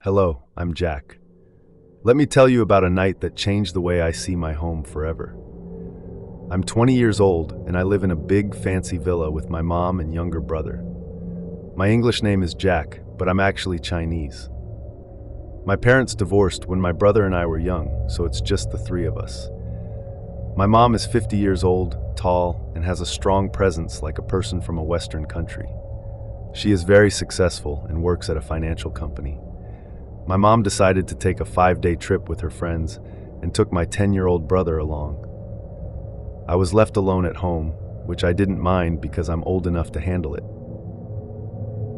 Hello, I'm Jack. Let me tell you about a night that changed the way I see my home forever. I'm 20 years old and I live in a big fancy villa with my mom and younger brother. My English name is Jack, but I'm actually Chinese. My parents divorced when my brother and I were young, so it's just the three of us. My mom is 50 years old, tall, and has a strong presence like a person from a Western country. She is very successful and works at a financial company. My mom decided to take a 5-day trip with her friends and took my 10-year-old brother along. I was left alone at home, which I didn't mind because I'm old enough to handle it.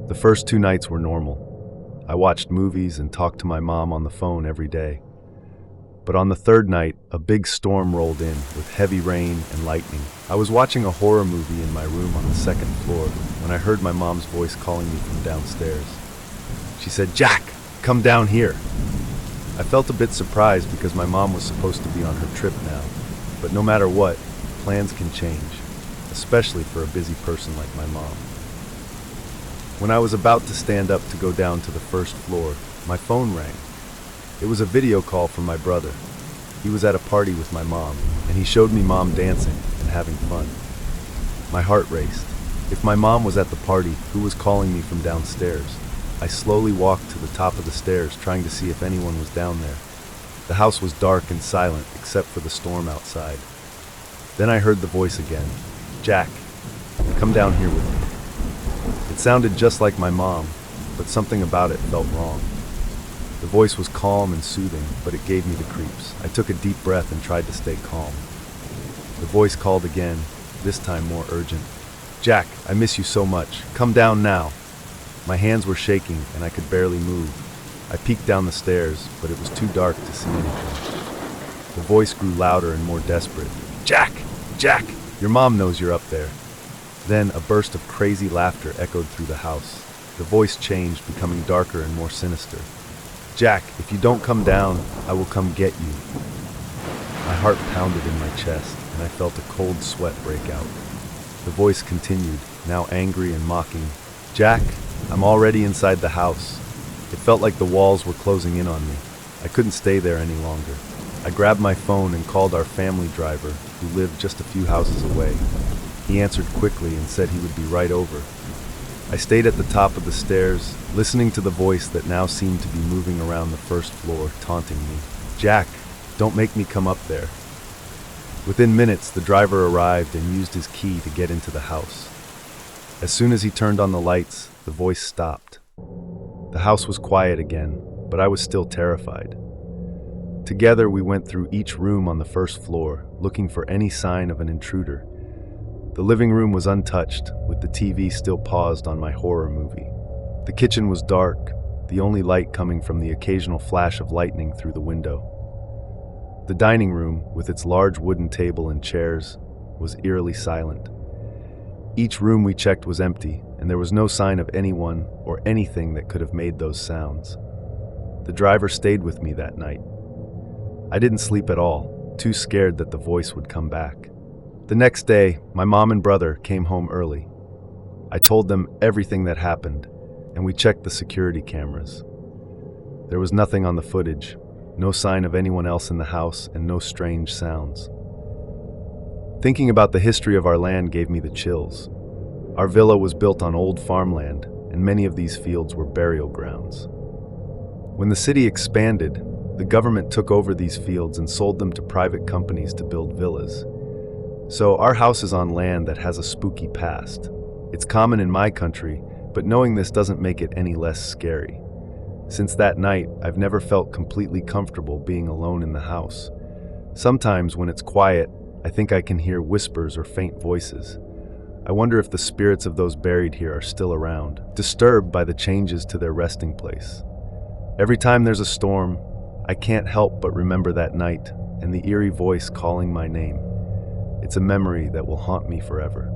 The first 2 nights were normal. I watched movies and talked to my mom on the phone every day. But on the 3rd night, a big storm rolled in with heavy rain and lightning. I was watching a horror movie in my room on the 2nd floor when I heard my mom's voice calling me from downstairs. She said, "Jack, come down here." I felt a bit surprised because my mom was supposed to be on her trip now. But no matter what, plans can change, especially for a busy person like my mom. When I was about to stand up to go down to the 1st floor, my phone rang. It was a video call from my brother. He was at a party with my mom, and he showed me mom dancing and having fun. My heart raced. If my mom was at the party, who was calling me from downstairs? I slowly walked to the top of the stairs, trying to see if anyone was down there. The house was dark and silent, except for the storm outside. Then I heard the voice again. "Jack, come down here with me." It sounded just like my mom, but something about it felt wrong. The voice was calm and soothing, but it gave me the creeps. I took a deep breath and tried to stay calm. The voice called again, this time more urgent. "Jack, I miss you so much. Come down now." My hands were shaking and I could barely move. I peeked down the stairs, but it was too dark to see anything. The voice grew louder and more desperate. "Jack! Jack! Your mom knows you're up there." Then a burst of crazy laughter echoed through the house. The voice changed, becoming darker and more sinister. "Jack, if you don't come down, I will come get you." My heart pounded in my chest, and I felt a cold sweat break out. The voice continued, now angry and mocking. "Jack, I'm already inside the house." It felt like the walls were closing in on me. I couldn't stay there any longer. I grabbed my phone and called our family driver, who lived just a few houses away. He answered quickly and said he would be right over. I stayed at the top of the stairs, listening to the voice that now seemed to be moving around the 1st floor, taunting me. "Jack, don't make me come up there." Within minutes, the driver arrived and used his key to get into the house. As soon as he turned on the lights, the voice stopped. The house was quiet again, but I was still terrified. Together, we went through each room on the 1st floor, looking for any sign of an intruder. The living room was untouched, with the TV still paused on my horror movie. The kitchen was dark, the only light coming from the occasional flash of lightning through the window. The dining room, with its large wooden table and chairs, was eerily silent. Each room we checked was empty, and there was no sign of anyone or anything that could have made those sounds. The driver stayed with me that night. I didn't sleep at all, too scared that the voice would come back. The next day, my mom and brother came home early. I told them everything that happened, and we checked the security cameras. There was nothing on the footage, no sign of anyone else in the house, and no strange sounds. Thinking about the history of our land gave me the chills. Our villa was built on old farmland, and many of these fields were burial grounds. When the city expanded, the government took over these fields and sold them to private companies to build villas. So our house is on land that has a spooky past. It's common in my country, but knowing this doesn't make it any less scary. Since that night, I've never felt completely comfortable being alone in the house. Sometimes when it's quiet, I think I can hear whispers or faint voices. I wonder if the spirits of those buried here are still around, disturbed by the changes to their resting place. Every time there's a storm, I can't help but remember that night and the eerie voice calling my name. It's a memory that will haunt me forever.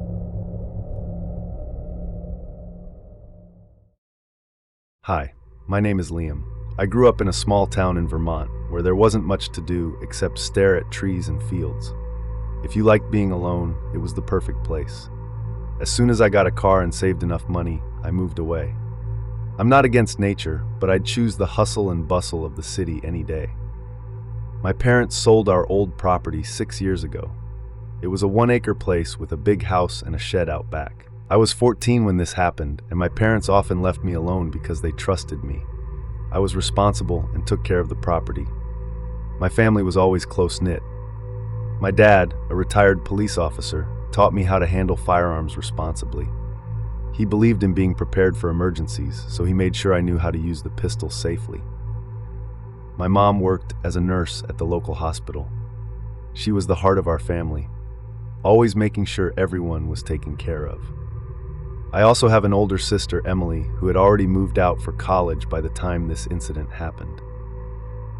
Hi, my name is Liam. I grew up in a small town in Vermont where there wasn't much to do except stare at trees and fields. If you liked being alone, it was the perfect place. As soon as I got a car and saved enough money, I moved away. I'm not against nature, but I'd choose the hustle and bustle of the city any day. My parents sold our old property 6 years ago. It was a 1-acre place with a big house and a shed out back. I was 14 when this happened, and my parents often left me alone because they trusted me. I was responsible and took care of the property. My family was always close-knit. My dad, a retired police officer, taught me how to handle firearms responsibly. He believed in being prepared for emergencies, so he made sure I knew how to use the pistol safely. My mom worked as a nurse at the local hospital. She was the heart of our family, always making sure everyone was taken care of. I also have an older sister, Emily, who had already moved out for college by the time this incident happened.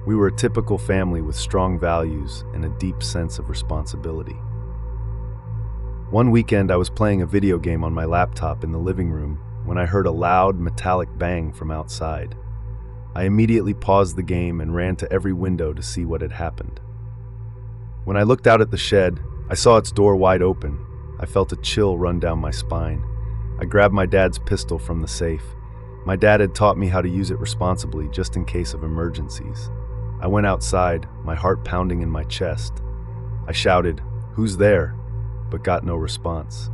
We were a typical family with strong values and a deep sense of responsibility. One weekend, I was playing a video game on my laptop in the living room when I heard a loud, metallic bang from outside. I immediately paused the game and ran to every window to see what had happened. When I looked out at the shed, I saw its door wide open. I felt a chill run down my spine. I grabbed my dad's pistol from the safe. My dad had taught me how to use it responsibly just in case of emergencies. I went outside, my heart pounding in my chest. I shouted, "Who's there?" but got no response.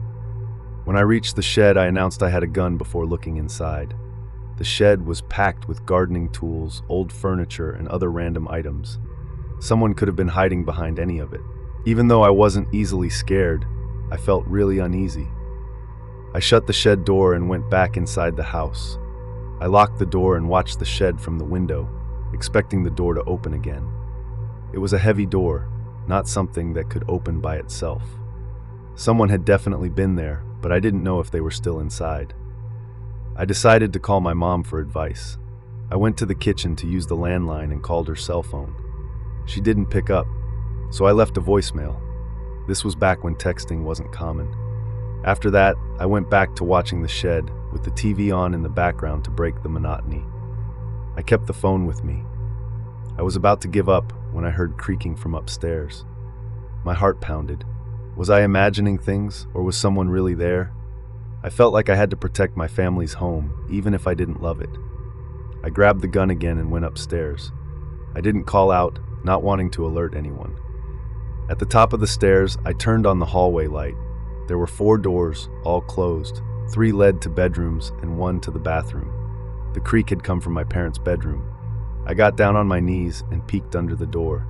When I reached the shed, I announced I had a gun before looking inside. The shed was packed with gardening tools, old furniture, and other random items. Someone could have been hiding behind any of it. Even though I wasn't easily scared, I felt really uneasy. I shut the shed door and went back inside the house. I locked the door and watched the shed from the window, expecting the door to open again. It was a heavy door, not something that could open by itself. Someone had definitely been there, but I didn't know if they were still inside. I decided to call my mom for advice. I went to the kitchen to use the landline and called her cell phone. She didn't pick up, so I left a voicemail. This was back when texting wasn't common. After that, I went back to watching the shed, with the TV on in the background to break the monotony. I kept the phone with me. I was about to give up when I heard creaking from upstairs. My heart pounded. Was I imagining things, or was someone really there? I felt like I had to protect my family's home, even if I didn't love it. I grabbed the gun again and went upstairs. I didn't call out, not wanting to alert anyone. At the top of the stairs, I turned on the hallway light. There were 4 doors, all closed. 3 led to bedrooms and 1 to the bathroom. The creak had come from my parents' bedroom. I got down on my knees and peeked under the door.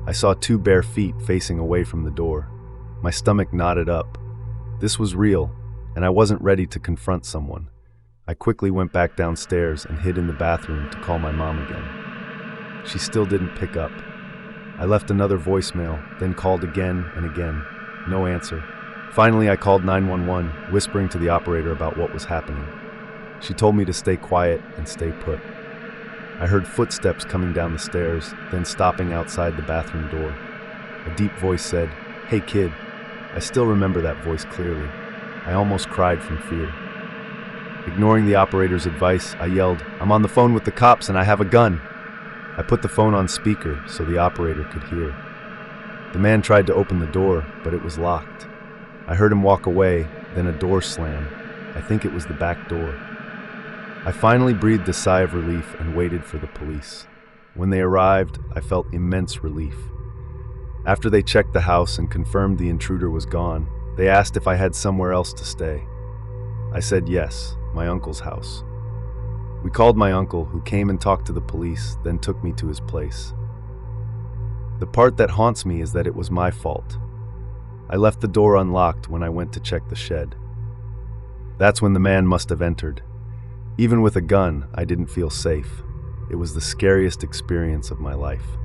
I saw 2 bare feet facing away from the door. My stomach knotted up. This was real, and I wasn't ready to confront someone. I quickly went back downstairs and hid in the bathroom to call my mom again. She still didn't pick up. I left another voicemail, then called again and again. No answer. Finally, I called 911, whispering to the operator about what was happening. She told me to stay quiet and stay put. I heard footsteps coming down the stairs, then stopping outside the bathroom door. A deep voice said, "Hey kid." I still remember that voice clearly. I almost cried from fear. Ignoring the operator's advice, I yelled, "I'm on the phone with the cops and I have a gun." I put the phone on speaker so the operator could hear. The man tried to open the door, but it was locked. I heard him walk away, then a door slam. I think it was the back door. I finally breathed a sigh of relief and waited for the police. When they arrived, I felt immense relief. After they checked the house and confirmed the intruder was gone, they asked if I had somewhere else to stay. I said yes, my uncle's house. We called my uncle, who came and talked to the police, then took me to his place. The part that haunts me is that it was my fault. I left the door unlocked when I went to check the shed. That's when the man must have entered. Even with a gun, I didn't feel safe. It was the scariest experience of my life.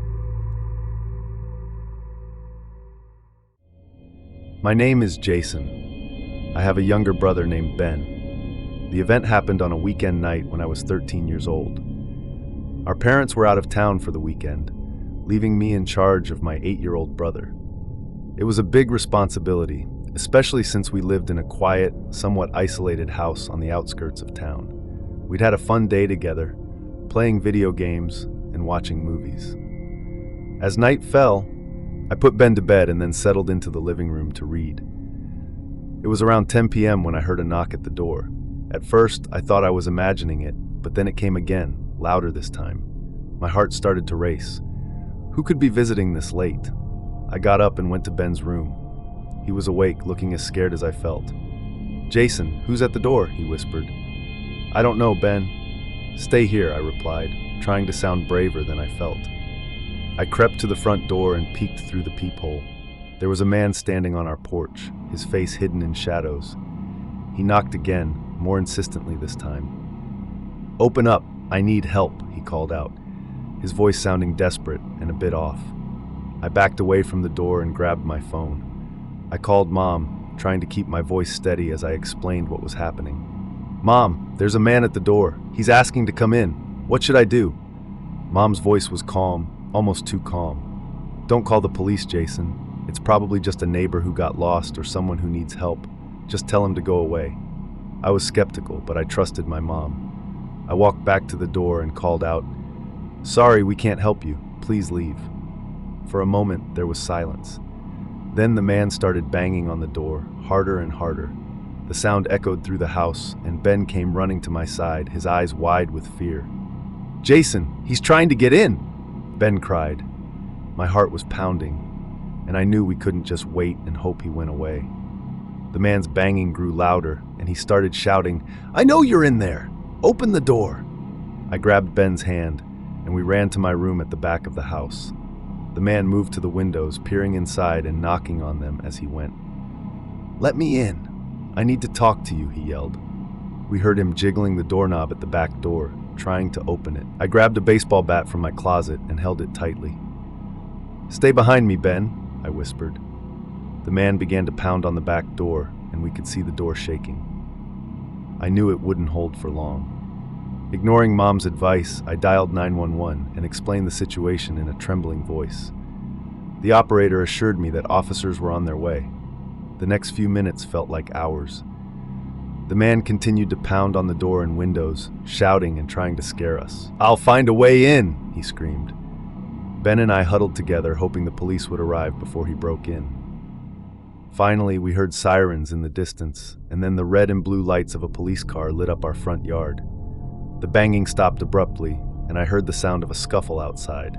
My name is Jason. I have a younger brother named Ben. The event happened on a weekend night when I was 13 years old. Our parents were out of town for the weekend, leaving me in charge of my 8-year-old brother. It was a big responsibility, especially since we lived in a quiet, somewhat isolated house on the outskirts of town. We'd had a fun day together, playing video games and watching movies. As night fell, I put Ben to bed and then settled into the living room to read. It was around 10 p.m. when I heard a knock at the door. At first, I thought I was imagining it, but then it came again, louder this time. My heart started to race. Who could be visiting this late? I got up and went to Ben's room. He was awake, looking as scared as I felt. "Jason, who's at the door?" he whispered. "I don't know, Ben." "Stay here," I replied, trying to sound braver than I felt. I crept to the front door and peeked through the peephole. There was a man standing on our porch, his face hidden in shadows. He knocked again, more insistently this time. "Open up, I need help," he called out, his voice sounding desperate and a bit off. I backed away from the door and grabbed my phone. I called Mom, trying to keep my voice steady as I explained what was happening. "Mom, there's a man at the door. He's asking to come in. What should I do?" Mom's voice was calm, almost too calm. "Don't call the police, Jason. It's probably just a neighbor who got lost or someone who needs help. Just tell him to go away." I was skeptical, but I trusted my mom. I walked back to the door and called out, "Sorry, we can't help you. Please leave." For a moment, there was silence. Then the man started banging on the door, harder and harder. The sound echoed through the house, and Ben came running to my side, his eyes wide with fear. "Jason, he's trying to get in!" Ben cried. My heart was pounding, and I knew we couldn't just wait and hope he went away. The man's banging grew louder, and he started shouting, "I know you're in there! Open the door!" I grabbed Ben's hand, and we ran to my room at the back of the house. The man moved to the windows, peering inside and knocking on them as he went. "Let me in. I need to talk to you," he yelled. We heard him jiggling the doorknob at the back door, trying to open it. I grabbed a baseball bat from my closet and held it tightly. "Stay behind me, Ben," I whispered. The man began to pound on the back door, and we could see the door shaking. I knew it wouldn't hold for long. Ignoring Mom's advice, I dialed 911 and explained the situation in a trembling voice. The operator assured me that officers were on their way. The next few minutes felt like hours. The man continued to pound on the door and windows, shouting and trying to scare us. "I'll find a way in," he screamed. Ben and I huddled together, hoping the police would arrive before he broke in. Finally, we heard sirens in the distance, and then the red and blue lights of a police car lit up our front yard. The banging stopped abruptly, and I heard the sound of a scuffle outside.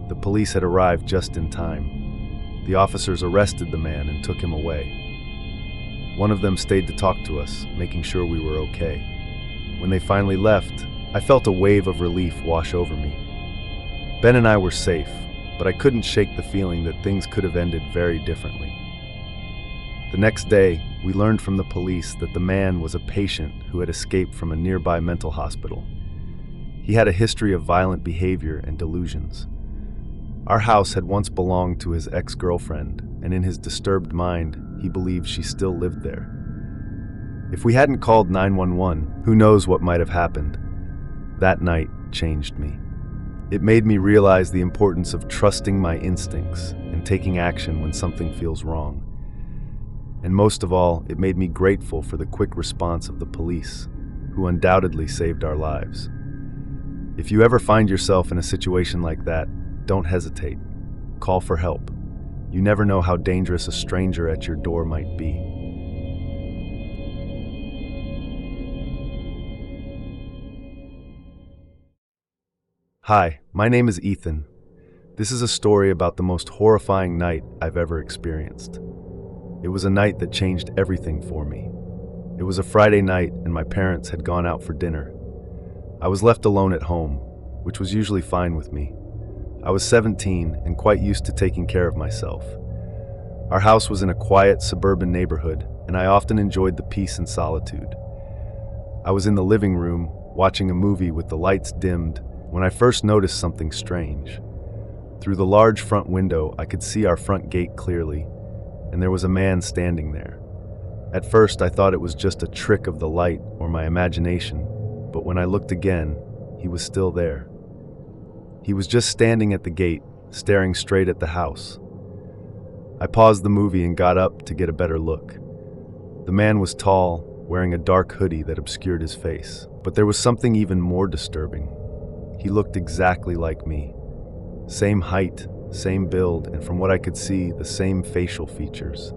The police had arrived just in time. The officers arrested the man and took him away. One of them stayed to talk to us, making sure we were okay. When they finally left, I felt a wave of relief wash over me. Ben and I were safe, but I couldn't shake the feeling that things could have ended very differently. The next day, we learned from the police that the man was a patient who had escaped from a nearby mental hospital. He had a history of violent behavior and delusions. Our house had once belonged to his ex-girlfriend, and in his disturbed mind, he believed she still lived there. If we hadn't called 911, who knows what might have happened. That night changed me. It made me realize the importance of trusting my instincts and taking action when something feels wrong. And most of all, it made me grateful for the quick response of the police, who undoubtedly saved our lives. If you ever find yourself in a situation like that, don't hesitate. Call for help. You never know how dangerous a stranger at your door might be. Hi, my name is Ethan. This is a story about the most horrifying night I've ever experienced. It was a night that changed everything for me. It was a Friday night and my parents had gone out for dinner. I was left alone at home, which was usually fine with me. I was 17 and quite used to taking care of myself. Our house was in a quiet suburban neighborhood, and I often enjoyed the peace and solitude. I was in the living room, watching a movie with the lights dimmed, when I first noticed something strange. Through the large front window, I could see our front gate clearly, and there was a man standing there. At first, I thought it was just a trick of the light or my imagination, but when I looked again, he was still there. He was just standing at the gate, staring straight at the house. I paused the movie and got up to get a better look. The man was tall, wearing a dark hoodie that obscured his face. But there was something even more disturbing. He looked exactly like me. Same height, same build, and from what I could see, the same facial features.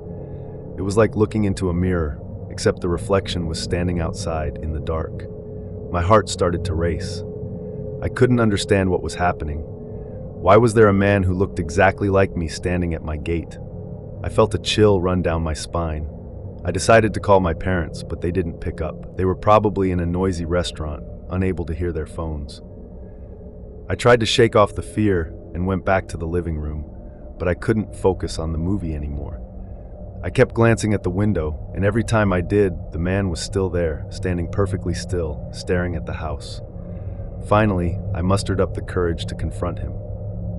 It was like looking into a mirror, except the reflection was standing outside in the dark. My heart started to race. I couldn't understand what was happening. Why was there a man who looked exactly like me standing at my gate? I felt a chill run down my spine. I decided to call my parents, but they didn't pick up. They were probably in a noisy restaurant, unable to hear their phones. I tried to shake off the fear and went back to the living room, but I couldn't focus on the movie anymore. I kept glancing at the window, and every time I did, the man was still there, standing perfectly still, staring at the house. Finally, I mustered up the courage to confront him.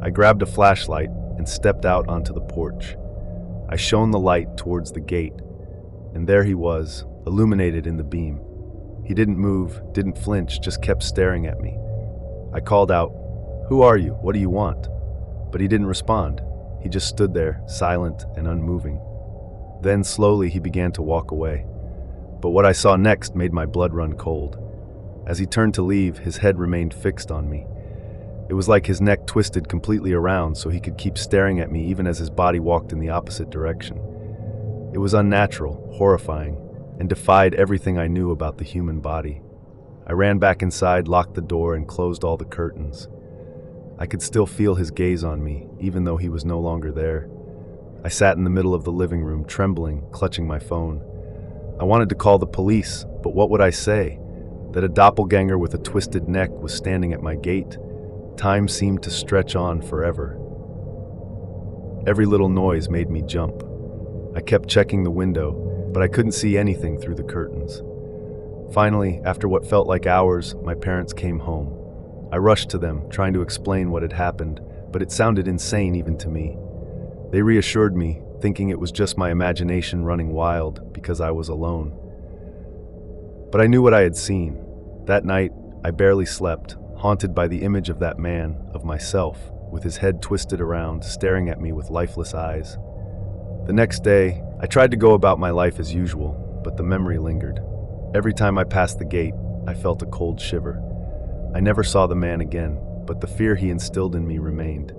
I grabbed a flashlight and stepped out onto the porch. I shone the light towards the gate, and there he was, illuminated in the beam. He didn't move, didn't flinch, just kept staring at me. I called out, "Who are you? What do you want?" But he didn't respond. He just stood there, silent and unmoving. Then slowly he began to walk away. But what I saw next made my blood run cold. As he turned to leave, his head remained fixed on me. It was like his neck twisted completely around so he could keep staring at me even as his body walked in the opposite direction. It was unnatural, horrifying, and defied everything I knew about the human body. I ran back inside, locked the door, and closed all the curtains. I could still feel his gaze on me, even though he was no longer there. I sat in the middle of the living room, trembling, clutching my phone. I wanted to call the police, but what would I say? That a doppelganger with a twisted neck was standing at my gate? Time seemed to stretch on forever. Every little noise made me jump. I kept checking the window, but I couldn't see anything through the curtains. Finally, after what felt like hours, my parents came home. I rushed to them, trying to explain what had happened, but it sounded insane even to me. They reassured me, thinking it was just my imagination running wild because I was alone. But I knew what I had seen. That night, I barely slept, haunted by the image of that man, of myself, with his head twisted around, staring at me with lifeless eyes. The next day, I tried to go about my life as usual, but the memory lingered. Every time I passed the gate, I felt a cold shiver. I never saw the man again, but the fear he instilled in me remained.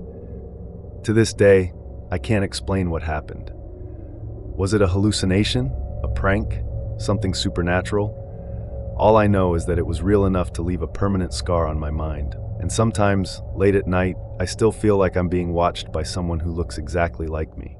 To this day, I can't explain what happened. Was it a hallucination? A prank? Something supernatural? All I know is that it was real enough to leave a permanent scar on my mind. And sometimes, late at night, I still feel like I'm being watched by someone who looks exactly like me.